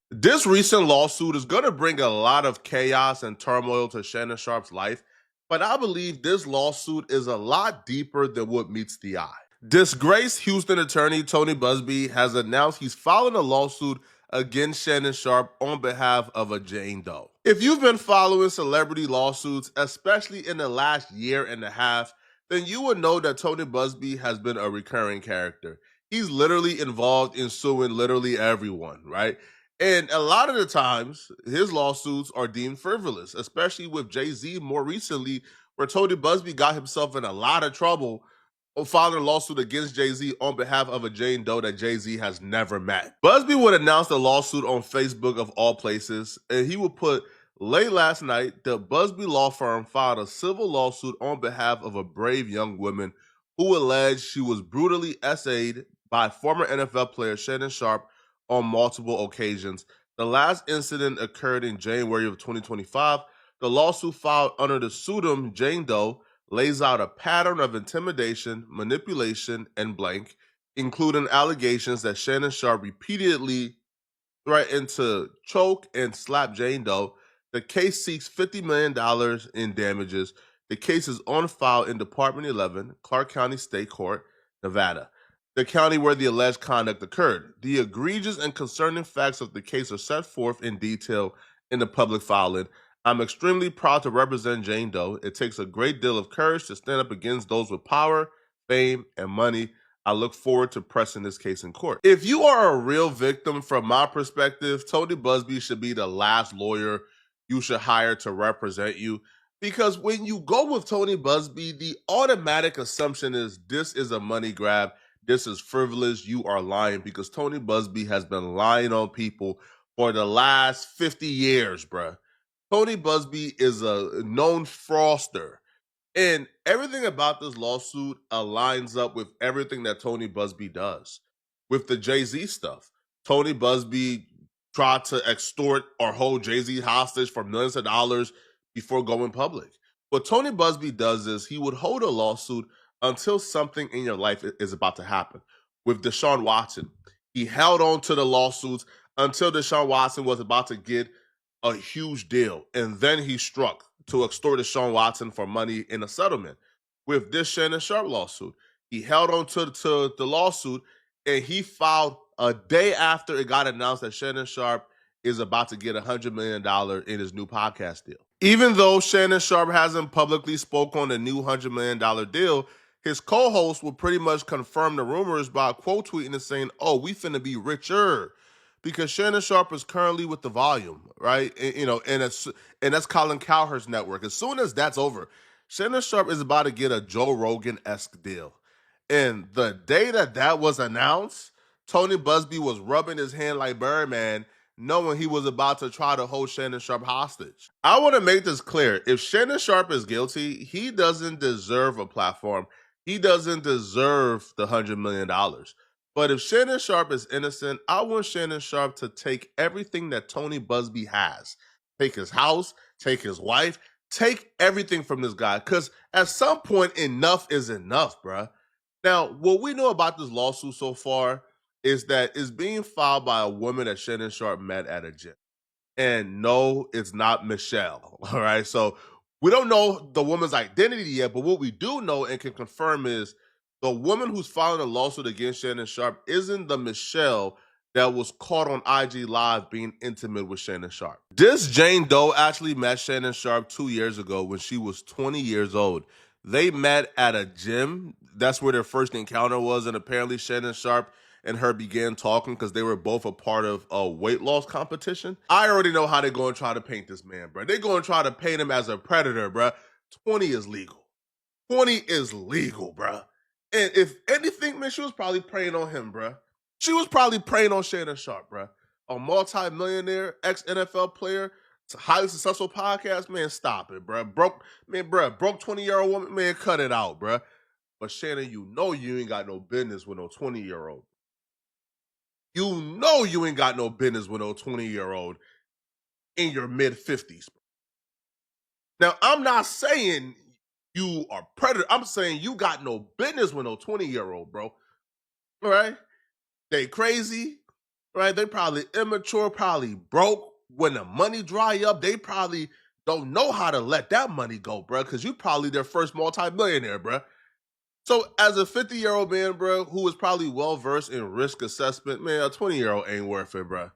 This recent lawsuit is going to bring a lot of chaos and turmoil to Shannon Sharpe's life, but I believe this lawsuit is a lot deeper than what meets the eye. Disgraced Houston attorney Tony Busby has announced he's filing a lawsuit against Shannon Sharpe on behalf of a Jane Doe. If you've been following celebrity lawsuits, especially in the last year and a half, then you would know that Tony Busby has been a recurring character. He's literally involved in suing literally everyone, right? And a lot of the times, his lawsuits are deemed frivolous, especially with Jay-Z more recently, where Tony Busby got himself in a lot of trouble filing a lawsuit against Jay-Z on behalf of a Jane Doe that Jay-Z has never met. Busby would announce the lawsuit on Facebook of all places, and he would put, late last night, the Busby law firm filed a civil lawsuit on behalf of a brave young woman who alleged she was brutally essayed by former NFL player Shannon Sharpe on multiple occasions. The last incident occurred in January of 2025. The lawsuit filed under the pseudonym Jane Doe lays out a pattern of intimidation, manipulation, and blank, including allegations that Shannon Sharpe repeatedly threatened to choke and slap Jane Doe. The case seeks $50 million in damages. The case is on file in Department 11, Clark County State Court, Nevada, the county where the alleged conduct occurred. The egregious and concerning facts of the case are set forth in detail in the public filing. I'm extremely proud to represent Jane Doe. It takes a great deal of courage to stand up against those with power, fame, and money. I look forward to pressing this case in court. If you are a real victim, from my perspective, Tony Busby should be the last lawyer you should hire to represent you. Because when you go with Tony Busby, the automatic assumption is this is a money grab. This is frivolous. You are lying, because Tony Busby has been lying on people for the last 50 years, bruh. Tony Busby is a known fraudster. And everything about this lawsuit aligns up with everything that Tony Busby does. With the Jay-Z stuff, Tony Busby tried to extort or hold Jay-Z hostage for millions of dollars before going public. What Tony Busby does is he would hold a lawsuit until something in your life is about to happen. With Deshaun Watson, he held on to the lawsuits until Deshaun Watson was about to get a huge deal, and then he struck to extort Deshaun Watson for money in a settlement. With this Shannon Sharpe lawsuit, he held on to the lawsuit, and he filed a day after it got announced that Shannon Sharpe is about to get $100 million in his new podcast deal. Even though Shannon Sharpe hasn't publicly spoke on the new $100 million deal, his co-host will pretty much confirm the rumors by quote tweeting and saying, "Oh, we finna be richer." Because Shannon Sharpe is currently with the Volume, right? And that's Colin Cowherd's network. As soon as that's over, Shannon Sharpe is about to get a Joe Rogan-esque deal. And the day that was announced, Tony Busby was rubbing his hand like Birdman, knowing he was about to try to hold Shannon Sharpe hostage. I want to make this clear. If Shannon Sharpe is guilty, he doesn't deserve a platform. He doesn't deserve the $100 million. But if Shannon Sharpe is innocent, I want Shannon Sharpe to take everything that Tony Busby has. Take his house, take his wife, take everything from this guy. Because at some point, enough is enough, bruh. Now, what we know about this lawsuit so far is that it's being filed by a woman that Shannon Sharpe met at a gym. And no, it's not Michelle. All right. So we don't know the woman's identity yet, but what we do know and can confirm is the woman who's filing a lawsuit against Shannon Sharpe isn't the Michelle that was caught on IG Live being intimate with Shannon Sharpe. This Jane Doe actually met Shannon Sharpe 2 years ago when she was 20 years old. They met at a gym. That's where their first encounter was, and apparently Shannon Sharpe and her began talking because they were both a part of a weight loss competition. I already know how they're going to try to paint this man, bro. They're going to try to paint him as a predator, bro. 20 is legal. 20 is legal, bro. And if anything, man, she was probably preying on him, bro. She was probably preying on Shannon Sharpe, bro. A multi-millionaire, ex-NFL player, it's a highly successful podcast, man, stop it, bro. Broke 20-year-old woman, man, cut it out, bro. But Shannon, you know you ain't got no business with no 20-year-old. You know you ain't got no business with no 20-year-old in your mid-50s. Now, I'm not saying you are predator. I'm saying you got no business with no 20-year-old, bro. All right? They crazy, right? They probably immature, probably broke. When the money dry up, they probably don't know how to let that money go, bro, because you probably their first multimillionaire, bro. So as a 50-year-old man, bro, who is probably well versed in risk assessment, man, a 20-year-old ain't worth it, bro.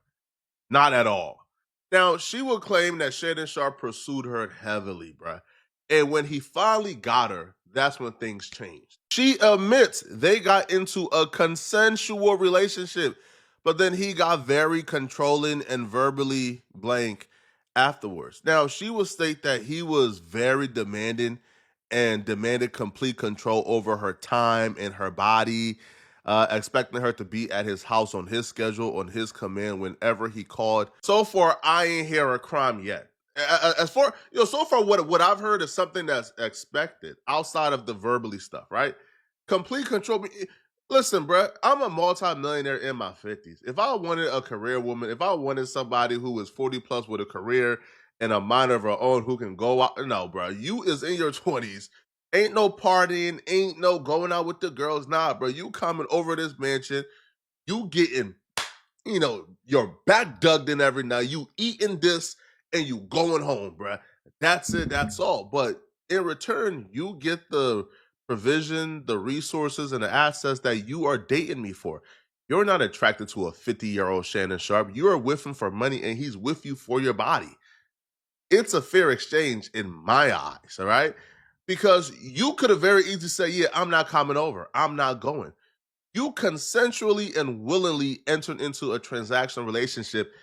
Not at all. Now, she will claim that Shannon Sharpe pursued her heavily, bruh. And when he finally got her, that's when things changed. She admits they got into a consensual relationship, but then he got very controlling and verbally blank afterwards. Now, she will state that he was very demanding and demanded complete control over her time and her body, expecting her to be at his house on his schedule, on his command, whenever he called. So far, I ain't hear a crime yet. As far so far, what I've heard is something that's expected outside of the verbally stuff, right? Complete control. Listen, bro, I'm a multi-millionaire in my 50s. If I wanted a career woman, if I wanted somebody who was 40 plus with a career and a mind of her own who can go out, no, bro, you is in your 20s. Ain't no partying, ain't no going out with the girls. Nah, bro, you coming over this mansion, you getting, your back dug in every night, you eating this, and you going home, bro. That's it, that's all. But in return, you get the provision, the resources, and the assets that you are dating me for. You're not attracted to a 50-year-old Shannon Sharpe. You are with him for money, and he's with you for your body. It's a fair exchange in my eyes, all right? Because you could have very easily said, yeah, I'm not coming over. I'm not going. You consensually and willingly entered into a transactional relationship,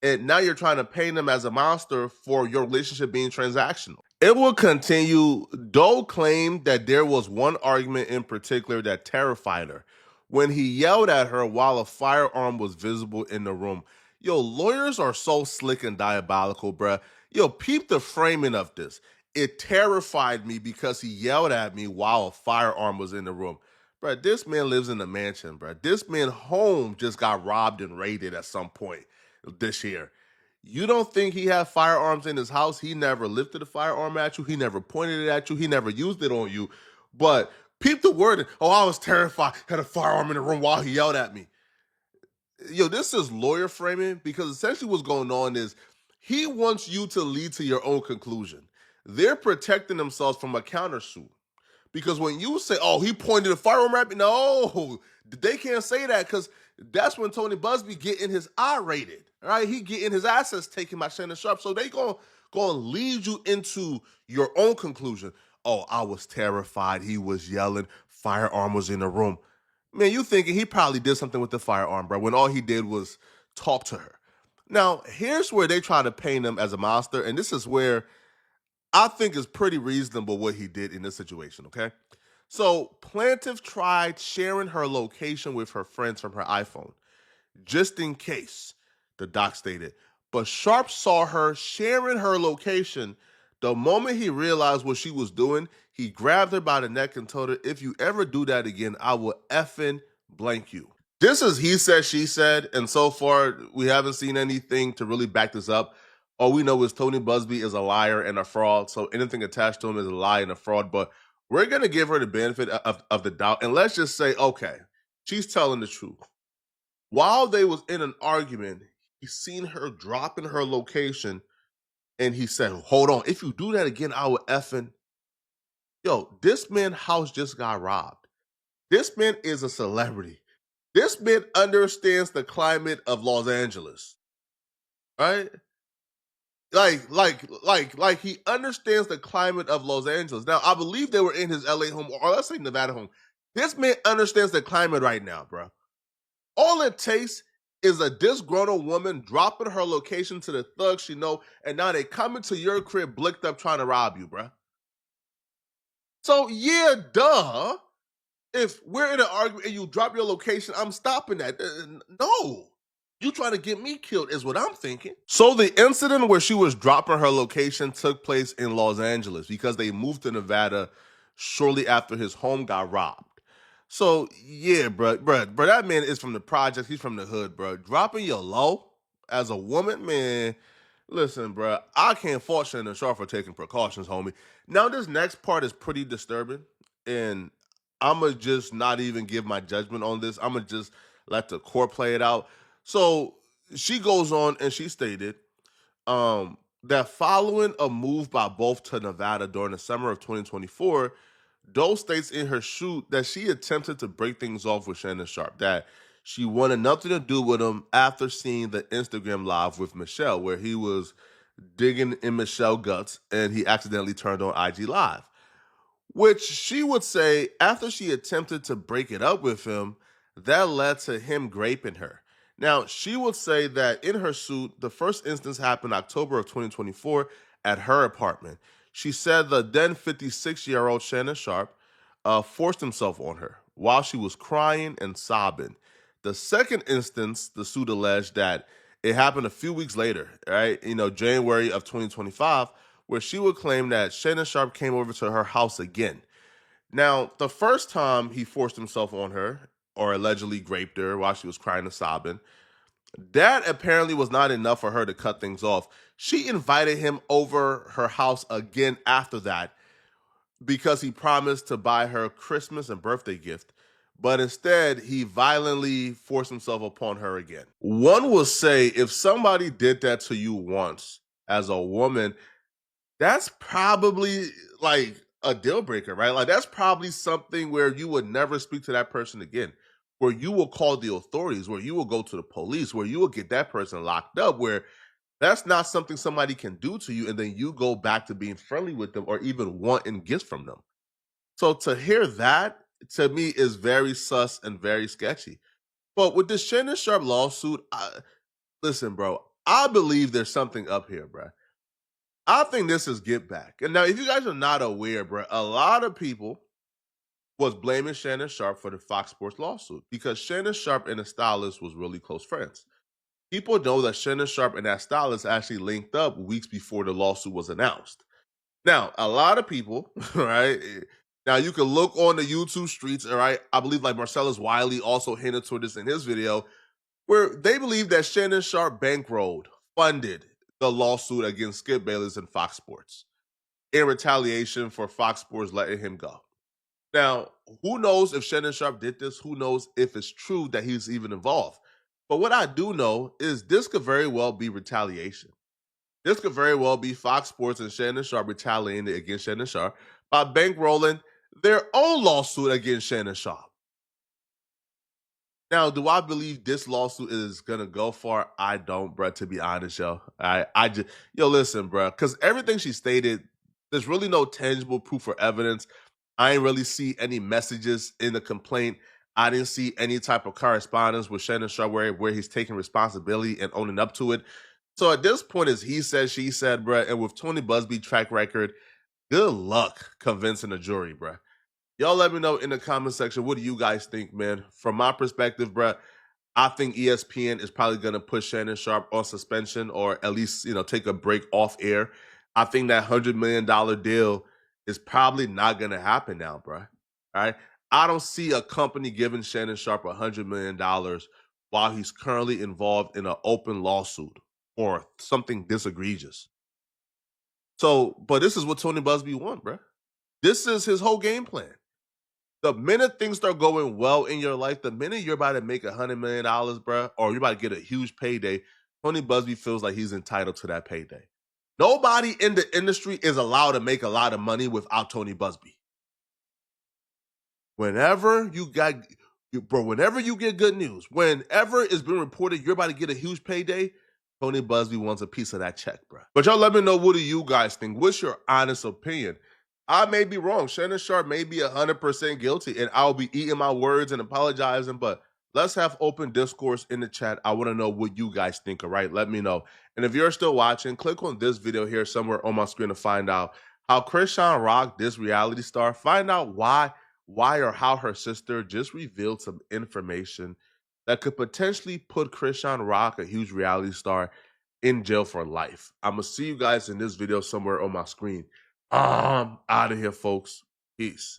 and now you're trying to paint them as a monster for your relationship being transactional. It will continue. Doe claimed that there was one argument in particular that terrified her when he yelled at her while a firearm was visible in the room. Yo, lawyers are so slick and diabolical, bruh. Yo, peep the framing of this. It terrified me because he yelled at me while a firearm was in the room. Bruh, this man lives in a mansion, bruh. This man's home just got robbed and raided at some point this year. You don't think he had firearms in his house? He never lifted a firearm at you. He never pointed it at you. He never used it on you. But peep the word. Oh, I was terrified. Had a firearm in the room while he yelled at me. Yo, this is lawyer framing because essentially what's going on is he wants you to lead to your own conclusion. They're protecting themselves from a countersuit. Because when you say, oh, he pointed a firearm at me, no, they can't say that because that's when Tony Busby getting his eye rated, right? He getting his assets taken by Shannon Sharpe. So they gonna lead you into your own conclusion. Oh, I was terrified. He was yelling. Firearm was in the room. Man, you thinking he probably did something with the firearm, bro, when all he did was talk to her. Now, here's where they try to paint him as a monster, and this is where I think it's pretty reasonable what he did in this situation, okay? So, plaintiff tried sharing her location with her friends from her iPhone, just in case, the doc stated. But Sharpe saw her sharing her location. The moment he realized what she was doing, he grabbed her by the neck and told her, if you ever do that again, I will effing blank you. This is he said, she said, and so far we haven't seen anything to really back this up. All we know is Tony Busby is a liar and a fraud, so anything attached to him is a lie and a fraud, but we're going to give her the benefit of the doubt, and let's just say, okay, she's telling the truth. While they was in an argument, he seen her dropping her location, and he said, hold on, if you do that again, I will effing... Yo, this man's house just got robbed. This man is a celebrity. This man understands the climate of Los Angeles, right? Like he understands the climate of Los Angeles. Now, I believe they were in his LA home, or let's say Nevada home. This man understands the climate right now, bro. All it takes is a disgruntled woman dropping her location to the thugs she know, and now they coming to your crib blicked up trying to rob you, bro. So yeah, duh. If we're in an argument and you drop your location, I'm stopping that. No. You trying to get me killed is what I'm thinking. So the incident where she was dropping her location took place in Los Angeles because they moved to Nevada shortly after his home got robbed. So yeah, bro, that man is from the projects. He's from the hood, bro. Dropping your low as a woman, man. Listen, bro, I can't fault Shannon Sharpe for taking precautions, homie. Now this next part is pretty disturbing, and I'ma just not even give my judgment on this. I'ma just let the court play it out. So She goes on and she stated that following a move by both to Nevada during the summer of 2024, Doe states in her shoot that she attempted to break things off with Shannon Sharpe, that she wanted nothing to do with him after seeing the Instagram live with Michelle, where he was digging in Michelle guts and he accidentally turned on IG Live, which she would say after she attempted to break it up with him, that led to him graping her. Now, she would say that in her suit, the first instance happened October of 2024 at her apartment. She said the then 56-year-old Shannon Sharpe forced himself on her while she was crying and sobbing. The second instance, the suit alleged that it happened a few weeks later, right? January of 2025, where she would claim that Shannon Sharpe came over to her house again. Now, the first time he forced himself on her or allegedly raped her while she was crying and sobbing, that apparently was not enough for her to cut things off. She invited him over her house again after that because he promised to buy her a Christmas and birthday gift, but instead he violently forced himself upon her again. One will say if somebody did that to you once as a woman, that's probably like a deal breaker, right? Like that's probably something where you would never speak to that person again, where you will call the authorities, where you will go to the police, where you will get that person locked up, where that's not something somebody can do to you and then you go back to being friendly with them or even wanting gifts from them. So to hear that to me is very sus and very sketchy. But with this Shannon Sharpe lawsuit, listen, bro, I believe there's something up here, bro. I think this is get back. And now, if you guys are not aware, bro, a lot of people was blaming Shannon Sharpe for the Fox Sports lawsuit because Shannon Sharpe and the stylist was really close friends. People know that Shannon Sharpe and that stylist actually linked up weeks before the lawsuit was announced. Now, a lot of people, right? Now you can look on the YouTube streets, all right. I believe like Marcellus Wiley also hinted to this in his video, where they believe that Shannon Sharpe bankrolled, funded the lawsuit against Skip Bayless and Fox Sports in retaliation for Fox Sports letting him go. Now, who knows if Shannon Sharpe did this? Who knows if it's true that he's even involved? But what I do know is this could very well be retaliation. This could very well be Fox Sports and Shannon Sharpe retaliating against Shannon Sharpe by bankrolling their own lawsuit against Shannon Sharpe. Now, do I believe this lawsuit is gonna go far? I don't, bro. To be honest, yo, I just listen, bro, because everything she stated, there's really no tangible proof or evidence. I didn't really see any messages in the complaint. I didn't see any type of correspondence with Shannon Sharpe where he's taking responsibility and owning up to it. So at this point, it's he said, she said, bro. And with Tony Busby track record, good luck convincing the jury, bro. Y'all let me know in the comment section, what do you guys think, man? From my perspective, bro, I think ESPN is probably going to put Shannon Sharpe on suspension or at least, take a break off air. I think that $100 million deal is probably not going to happen now, bro. All right. I don't see a company giving Shannon Sharpe $100 million while he's currently involved in an open lawsuit or something this egregious. So, but this is what Tony Busby wants, bro. This is his whole game plan. The minute things start going well in your life, the minute you're about to make $100 million, bro, or you're about to get a huge payday, Tony Busby feels like he's entitled to that payday. Nobody in the industry is allowed to make a lot of money without Tony Busby. Whenever you get good news, whenever it's been reported you're about to get a huge payday, Tony Busby wants a piece of that check, bro. But y'all let me know, what do you guys think? What's your honest opinion? I may be wrong. Shannon Sharpe may be 100% guilty, and I'll be eating my words and apologizing, but let's have open discourse in the chat. I want to know what you guys think, all right? Let me know. And if you're still watching, click on this video here somewhere on my screen to find out how Krishan Rock, this reality star, find out why or how her sister just revealed some information that could potentially put Krishan Rock, a huge reality star, in jail for life. I'm going to see you guys in this video somewhere on my screen. I'm out of here, folks. Peace.